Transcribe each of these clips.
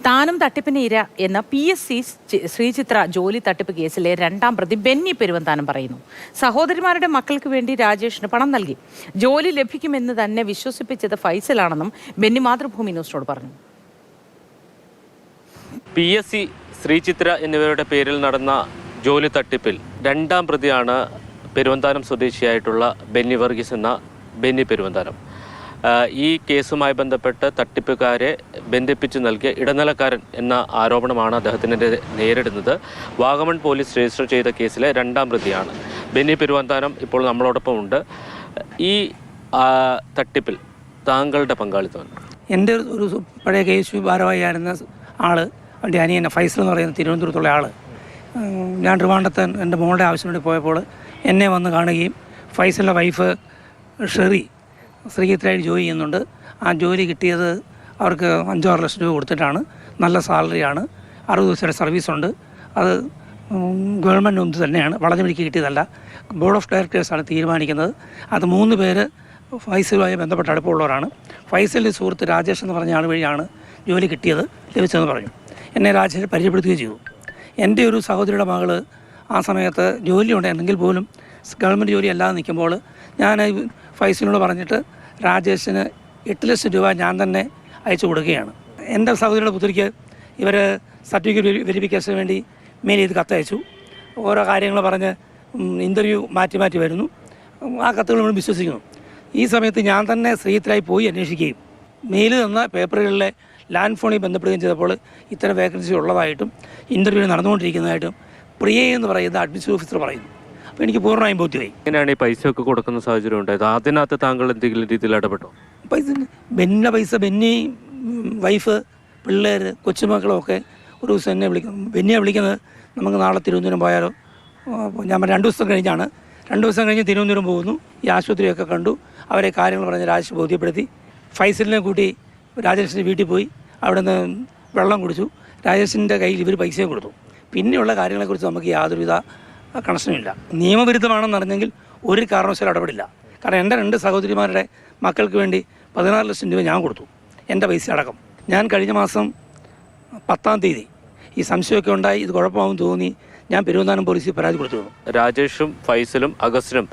താനും തട്ടിപ്പിന് ഇര എന്ന PSC ശ്രീചിത്ര ജോലി തട്ടിപ്പ് കേസിലെ രണ്ടാം പ്രതി ബെന്നി പെരുവന്താനം പറയുന്നു. സഹോദരിമാരുടെ മക്കൾക്ക് വേണ്ടി രാജേഷിന് പണം നൽകി. ജോലി ലഭിക്കുമെന്ന് തന്നെ വിശ്വസിപ്പിച്ചത് ഫൈസലാണെന്നും ബെന്നി മാതൃഭൂമി ന്യൂസിനോട് പറഞ്ഞു. PSC ശ്രീചിത്ര എന്നിവരുടെ പേരിൽ നടന്ന ജോലി തട്ടിപ്പിൽ രണ്ടാം പ്രതിയാണ് പെരുവന്താനം സ്വദേശിയായിട്ടുള്ള ബെന്നി വർഗീസ് എന്ന ബെന്നി പെരുവന്താനം. ഈ കേസുമായി ബന്ധപ്പെട്ട് തട്ടിപ്പുകാരെ ബന്ധിപ്പിച്ചു നൽകിയ ഇടനിലക്കാരൻ എന്ന ആരോപണമാണ് അദ്ദേഹത്തിനെതിരെ നേരിടുന്നത്. വാഗമൺ പോലീസ് രജിസ്റ്റർ ചെയ്ത കേസിലെ രണ്ടാം പ്രതിയാണ് ബെന്നി പെരുവന്താനം. ഇപ്പോൾ നമ്മളോടൊപ്പം ഉണ്ട്. ഈ തട്ടിപ്പിൽ താങ്കളുടെ പങ്കാളിത്തം? എൻ്റെ ഒരു പഴയ KSU ഭാരവാഹിയായിരുന്ന ആൾ, എൻ്റെ അനിയൻ ഫൈസൽ എന്ന് പറയുന്ന തിരുവനന്തപുരത്തുള്ള ആൾ, ഞാൻ ട്രിവാൻഡ്രത്ത് എൻ്റെ മോളുടെ ആവശ്യം വേണ്ടി പോയപ്പോൾ എന്നെ വന്ന് കാണുകയും ഫൈസലിൻ്റെ വൈഫ് ഷെറി ശ്രീചിത്രയായിട്ട് ജോലി ചെയ്യുന്നുണ്ട്. ആ ജോലി കിട്ടിയത് അവർക്ക് 5-6 ലക്ഷം രൂപ കൊടുത്തിട്ടാണ്. നല്ല സാലറിയാണ്, 60 ദിവസത്തെ സർവീസുണ്ട്. അത് ഗവൺമെൻറ് ഒന്നും തന്നെയാണ്, വളഞ്ഞു പിടിക്ക് കിട്ടിയതല്ല. ബോർഡ് ഓഫ് ഡയറക്ടേഴ്സാണ് തീരുമാനിക്കുന്നത്. അത് 3 പേര് ഫൈസലുമായി ബന്ധപ്പെട്ട് അടുപ്പമുള്ളവരാണ്. ഫൈസലിൻ്റെ സുഹൃത്ത് രാജേഷ് എന്ന് പറഞ്ഞ ആൾ വഴിയാണ് ജോലി ലഭിച്ചതെന്ന് പറഞ്ഞു. എന്നെ രാജേഷ് പരിചയപ്പെടുത്തുകയും ചെയ്തു. എൻ്റെ ഒരു സഹോദരിയുടെ മകൾ ആ സമയത്ത് ജോലി ഉണ്ടായിരുന്നെങ്കിൽ പോലും ഗവൺമെൻറ് ജോലി അല്ലാതെ നിൽക്കുമ്പോൾ ഞാൻ ഫൈസലിനോട് പറഞ്ഞിട്ട് രാജേഷിന് 8 ലക്ഷം രൂപ ഞാൻ തന്നെ അയച്ചു കൊടുക്കുകയാണ്. എൻ്റെ സഹോദരിയുടെ പുത്രിക്ക് ഇവർ സർട്ടിഫിക്കറ്റ് വെരിഫിക്കേഷന് വേണ്ടി മെയിൽ ചെയ്ത് കത്തയച്ചു. ഓരോ കാര്യങ്ങൾ പറഞ്ഞ് ഇൻ്റർവ്യൂ മാറ്റി വരുന്നു. ആ കത്തുകൾ നമ്മൾ വിശ്വസിക്കുന്നു. ഈ സമയത്ത് ഞാൻ തന്നെ ശ്രീചിത്രയിൽ പോയി അന്വേഷിക്കുകയും മെയിൽ തന്ന പേപ്പറുകളിലെ ലാൻഡ് ഫോണിൽ ബന്ധപ്പെടുകയും ചെയ്തപ്പോൾ ഇത്തരം വേക്കൻസി ഉള്ളതായിട്ടും ഇൻ്റർവ്യൂ നടന്നുകൊണ്ടിരിക്കുന്നതായിട്ടും പ്രിയ എന്ന് പറയുന്ന അഡ്മിനിസ്ട്രേറ്റീവ് ഓഫീസർ പറയുന്നു. അപ്പോൾ എനിക്ക് പൂർണ്ണമായും ബോധ്യമായി. എങ്ങനെയാണ് ഈ പൈസയൊക്കെ കൊടുക്കുന്ന സാഹചര്യം ഉണ്ടായത്? അതിനകത്ത് താങ്കൾ എന്തെങ്കിലും രീതിയിൽ ഇടപെട്ടോ? ബെന്നിൻ്റെ പൈസ, ബെന്നി വൈഫ്, പിള്ളേർ, കൊച്ചുമക്കളൊക്കെ ഒരു ദിവസം എന്നെ ബെന്നിയെ വിളിക്കുന്നത്, നമുക്ക് നാളെ തിരുവനന്തപുരം പോയാലോ? ഞാൻ 2 ദിവസം കഴിഞ്ഞാണ്. 2 ദിവസം കഴിഞ്ഞ് തിരുവനന്തപുരം പോകുന്നു. ഈ ആശുപത്രിയൊക്കെ കണ്ടു. അവരെ കാര്യങ്ങൾ പറഞ്ഞ് രാജേഷ് ബോധ്യപ്പെടുത്തി. ഫൈസലിനെ കൂട്ടി രാജേഷിൻ്റെ വീട്ടിൽ പോയി അവിടെ നിന്ന് വെള്ളം കുടിച്ചു. രാജേഷിൻ്റെ കയ്യിൽ ഇവർ പൈസയും കൊടുത്തു. പിന്നെയുള്ള കാര്യങ്ങളെക്കുറിച്ച് നമുക്ക് യാതൊരുവിധ കണക്ഷനുമില്ല. നിയമവിരുദ്ധമാണെന്നറിഞ്ഞെങ്കിൽ ഒരു കാരണവശാലും ഇടപെടില്ല. കാരണം എൻ്റെ 2 സഹോദരിമാരുടെ മക്കൾക്ക് വേണ്ടി 16 ലക്ഷം രൂപ ഞാൻ കൊടുത്തു, എൻ്റെ പൈസ അടക്കം. ഞാൻ കഴിഞ്ഞ മാസം 10-ാം തീയതി ഈ സംശയമൊക്കെ ഉണ്ടായി, ഇത് കുഴപ്പമാവും തോന്നി, ഞാൻ പെരുവന്താനം പോലീസിൽ പരാതി കൊടുത്തു. രാജേഷും ഫൈസലും അഗസ്റ്റിനും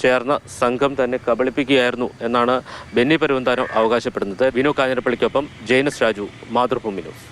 ചേർന്ന സംഘം തന്നെ കബളിപ്പിക്കുകയായിരുന്നു എന്നാണ് ബെന്നി പെരുവന്താനം അവകാശപ്പെടുന്നത്. വിനു കാഞ്ഞിരപ്പള്ളിക്കൊപ്പം ജെയിനസ് രാജു, മാതൃഭൂമി ന്യൂസ്.